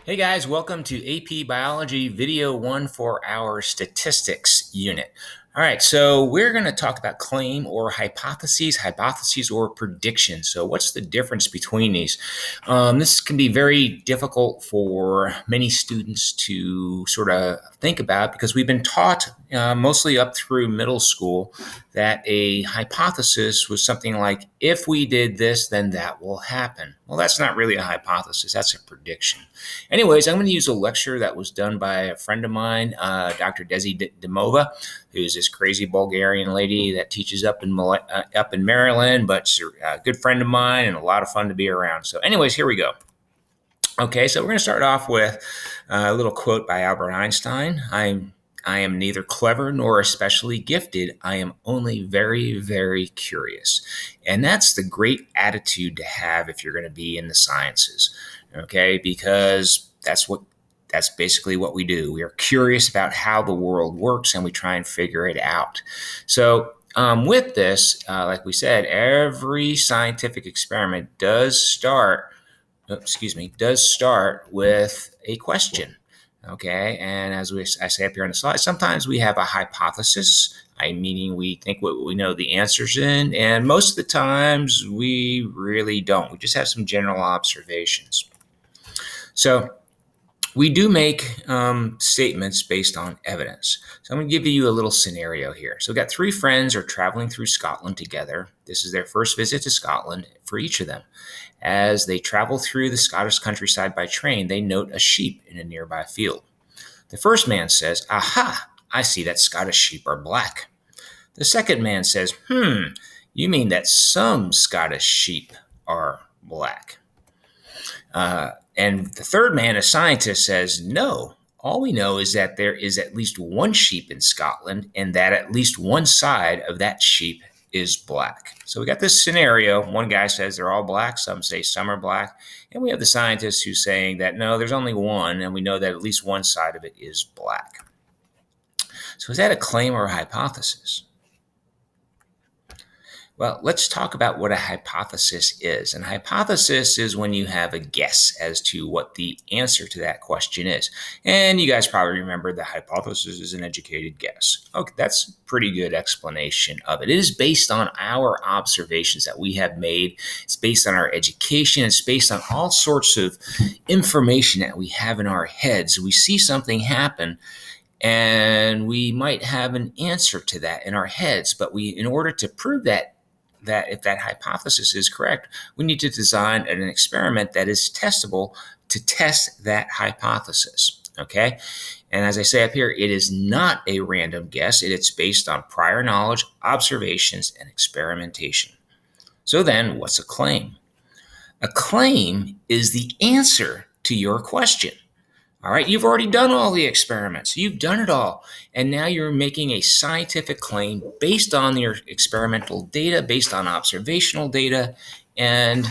Hey guys, welcome to AP Biology Video 1 for our Statistics unit. All right, so we're going to talk about claim or hypotheses or prediction. So what's the difference between these? This can be very difficult for many students to sort of think about because we've been taught mostly up through middle school that a hypothesis was something like, if we did this, then that will happen. Well, that's not really a hypothesis, that's a prediction. Anyways, I'm going to use a lecture that was done by a friend of mine, Dr. Desi Demova, who's this crazy Bulgarian lady that teaches up in Maryland, but she's a good friend of mine and a lot of fun to be around. So anyways, here we go. Okay, so we're going to start off with a little quote by Albert Einstein. I am neither clever nor especially gifted. I am only very, very curious. And that's the great attitude to have if you're going to be in the sciences. Okay, because that's basically what we do. We are curious about how the world works and we try and figure it out. So with this, like we said, every scientific experiment does start with a question. Okay, and as I say up here on the slide, sometimes we have a hypothesis, meaning we think what we know the answers in, and most of the times we really don't. We just have some general observations. So we do make statements based on evidence. So I'm going to give you a little scenario here. So we've got three friends are traveling through Scotland together. This is their first visit to Scotland for each of them. As they travel through the Scottish countryside by train, they note a sheep in a nearby field. The first man says, "Aha, I see that Scottish sheep are black." The second man says, "You mean that some Scottish sheep are black?" And the third man, a scientist, says, "No, all we know is that there is at least one sheep in Scotland and that at least one side of that sheep is black." So we got this scenario. One guy says they're all black. Some say some are black. And we have the scientist who's saying that, no, there's only one, and we know that at least one side of it is black. So is that a claim or a hypothesis? Well, let's talk about what a hypothesis is. And a hypothesis is when you have a guess as to what the answer to that question is. And you guys probably remember the hypothesis is an educated guess. Okay, that's a pretty good explanation of it. It is based on our observations that we have made. It's based on our education. It's based on all sorts of information that we have in our heads. We see something happen, and we might have an answer to that in our heads, but in order to prove that if that hypothesis is correct, we need to design an experiment that is testable to test that hypothesis. Okay. And as I say up here, it is not a random guess. It's based on prior knowledge, observations, and experimentation. So then, what's a claim? A claim is the answer to your question. All right, you've already done all the experiments. You've done it all. And now you're making a scientific claim based on your experimental data, based on observational data. And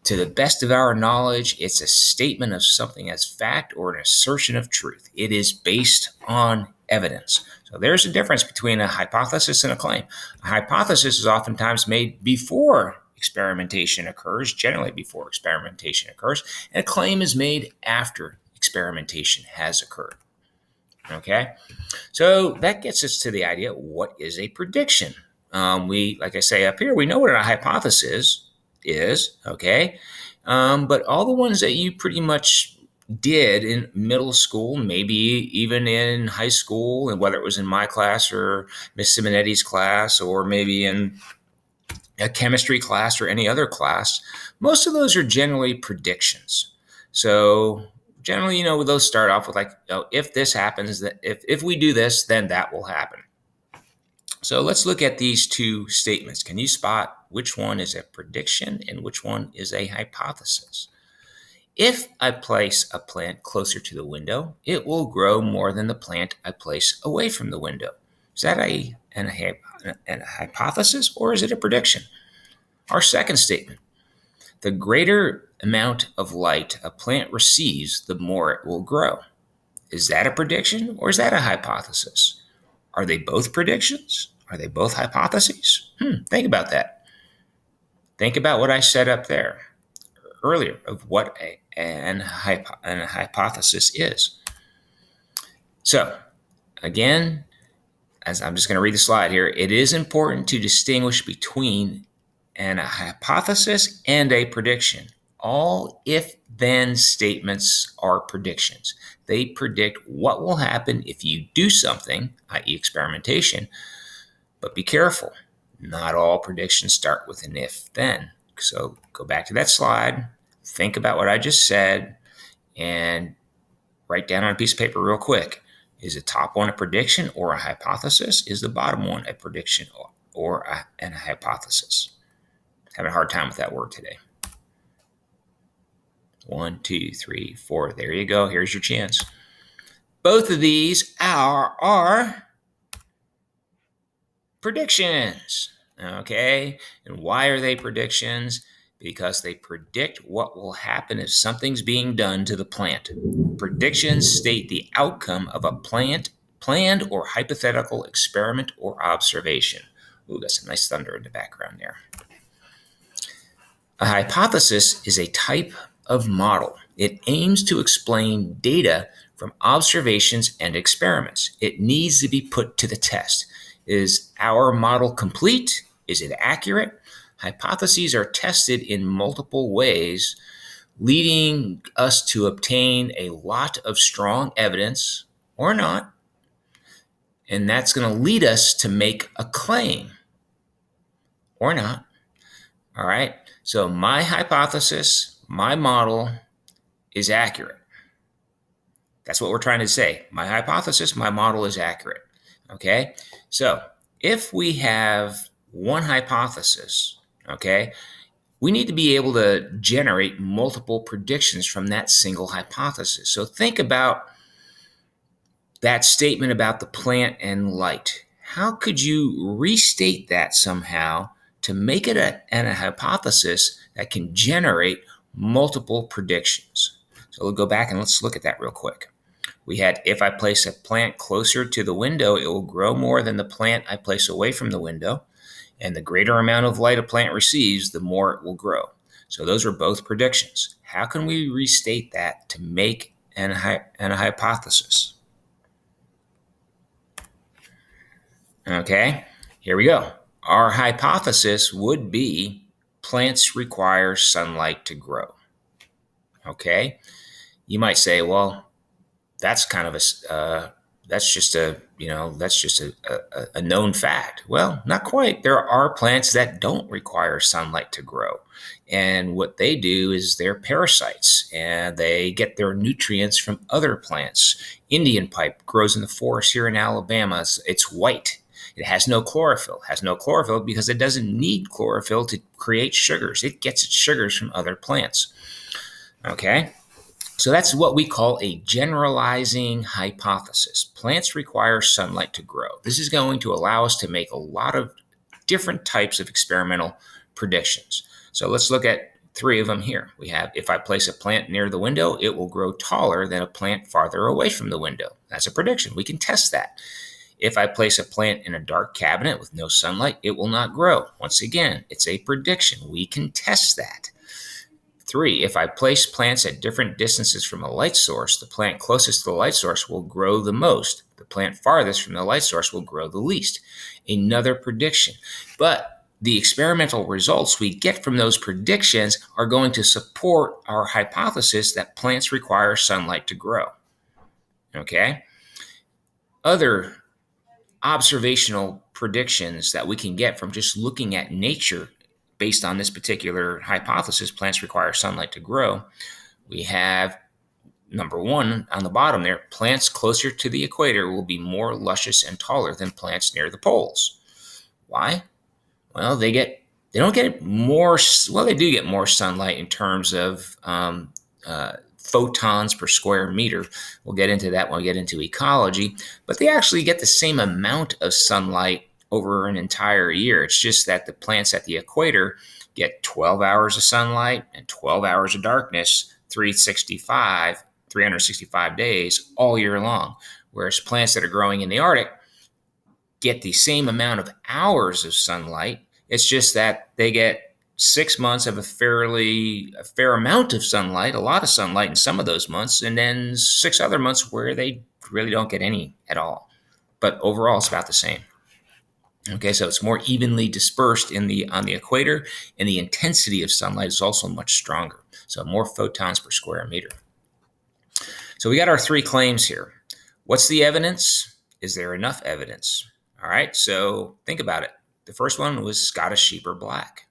to the best of our knowledge, it's a statement of something as fact or an assertion of truth. It is based on evidence. So there's a difference between a hypothesis and a claim. A hypothesis is oftentimes made before experimentation occurs, generally before experimentation occurs, and a claim is made after experimentation has occurred. Okay, so that gets us to the idea: what is a prediction? Like I say up here, we know what a hypothesis is. Okay, but all the ones that you pretty much did in middle school, maybe even in high school, and whether it was in my class or Miss Simonetti's class, or maybe in a chemistry class or any other class, most of those are generally predictions. So generally, those start off with like, if this happens, that if we do this, then that will happen. So let's look at these two statements. Can you spot which one is a prediction and which one is a hypothesis? If I place a plant closer to the window, it will grow more than the plant I place away from the window. Is that a hypothesis or is it a prediction? Our second statement: the greater amount of light a plant receives, the more it will grow. Is that a prediction or is that a hypothesis? Are they both predictions? Are they both hypotheses? Think about that. Think about what I said up there. earlier of what an hypothesis is. So again, as I'm just going to read the slide here, it is important to distinguish between a hypothesis and a prediction. All if-then statements are predictions. They predict what will happen if you do something, i.e. experimentation, but be careful. Not all predictions start with an if-then. So go back to that slide, think about what I just said, and write down on a piece of paper real quick. Is the top one a prediction or a hypothesis? Is the bottom one a prediction or a hypothesis? Having a hard time with that word today. 1, 2, 3, 4. There you go. Here's your chance. Both of these are predictions. Okay? And why are they predictions? Because they predict what will happen if something's being done to the plant. Predictions state the outcome of a planned or hypothetical experiment or observation. Ooh, got some nice thunder in the background there. A hypothesis is a type of model. It aims to explain data from observations and experiments. It needs to be put to the test. Is our model complete? Is it accurate? Hypotheses are tested in multiple ways, leading us to obtain a lot of strong evidence or not. And that's going to lead us to make a claim or not. All right. So my hypothesis, my model is accurate. That's what we're trying to say. My hypothesis, my model is accurate. Okay. So if we have one hypothesis, okay, we need to be able to generate multiple predictions from that single hypothesis. So think about that statement about the plant and light. How could you restate that somehow to make it a hypothesis that can generate multiple predictions? So we'll go back and let's look at that real quick. We had, if I place a plant closer to the window, it will grow more than the plant I place away from the window. And the greater amount of light a plant receives, the more it will grow. So those are both predictions. How can we restate that to make a hypothesis? Okay, here we go. Our hypothesis would be plants require sunlight to grow. Okay, you might say, well, that's kind of that's just a known fact. Well, not quite. There are plants that don't require sunlight to grow. And what they do is they're parasites and they get their nutrients from other plants. Indian pipe grows in the forest here in Alabama. It's white. It has no chlorophyll. It has no chlorophyll because it doesn't need chlorophyll to create sugars. It gets its sugars from other plants. Okay? So that's what we call a generalizing hypothesis. Plants require sunlight to grow. This is going to allow us to make a lot of different types of experimental predictions. So let's look at 3 of them here. We have, if I place a plant near the window, it will grow taller than a plant farther away from the window. That's a prediction. We can test that. If I place a plant in a dark cabinet with no sunlight, it will not grow. Once again, it's a prediction. We can test that. 3, if I place plants at different distances from a light source, the plant closest to the light source will grow the most. The plant farthest from the light source will grow the least. Another prediction. But the experimental results we get from those predictions are going to support our hypothesis that plants require sunlight to grow. Okay? Other observational predictions that we can get from just looking at nature based on this particular hypothesis, plants require sunlight to grow. We have number 1 on the bottom there, plants closer to the equator will be more luscious and taller than plants near the poles. Why? Well, they do get more sunlight in terms of photons per square meter. We'll get into that when we get into ecology, but they actually get the same amount of sunlight over an entire year. It's just that the plants at the equator get 12 hours of sunlight and 12 hours of darkness, 365 days all year long. Whereas plants that are growing in the Arctic get the same amount of hours of sunlight. It's just that they get 6 months of a fair amount of sunlight, a lot of sunlight in some of those months, and then 6 other months where they really don't get any at all. But overall, it's about the same. Okay, so it's more evenly dispersed on the equator, and the intensity of sunlight is also much stronger. So more photons per square meter. So we got our 3 claims here. What's the evidence? Is there enough evidence? All right, so think about it. The first one was Scottish sheep are black.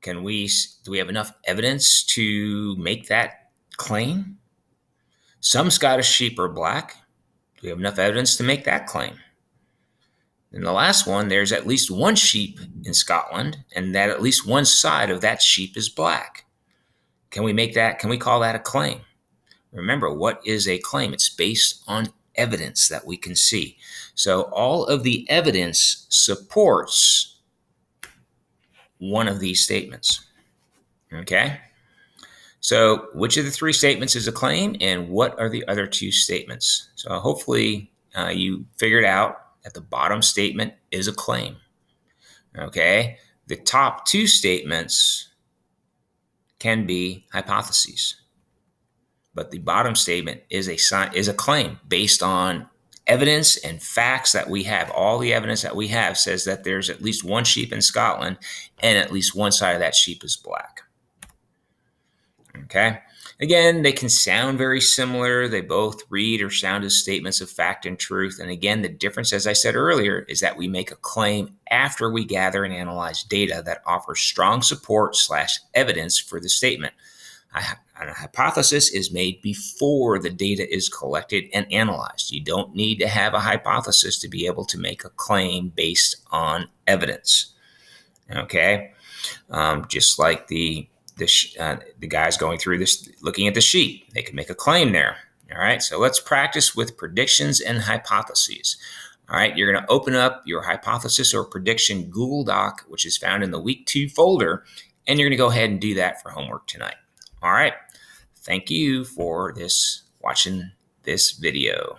Do we have enough evidence to make that claim? Some Scottish sheep are black. Do we have enough evidence to make that claim? In the last one, there's at least one sheep in Scotland, and that at least one side of that sheep is black. Can we call that a claim? Remember, what is a claim? It's based on evidence that we can see. So all of the evidence supports one of these statements. Okay? So which of the 3 statements is a claim, and what are the other 2 statements? So hopefully you figured out that the bottom statement is a claim. Okay? The top 2 statements can be hypotheses. But the bottom statement is a claim based on evidence and facts that we have. All the evidence that we have says that there's at least one sheep in Scotland, and at least one side of that sheep is black. Okay? Again, they can sound very similar. They both read or sound as statements of fact and truth. And again, the difference, as I said earlier, is that we make a claim after we gather and analyze data that offers strong support / evidence for the statement. A hypothesis is made before the data is collected and analyzed. You don't need to have a hypothesis to be able to make a claim based on evidence. Okay, just like the guys going through this, looking at the sheet, they can make a claim there. All right, so let's practice with predictions and hypotheses. All right, you're going to open up your hypothesis or prediction Google Doc, which is found in the Week 2 folder, and you're going to go ahead and do that for homework tonight. All right. Thank you for watching this video.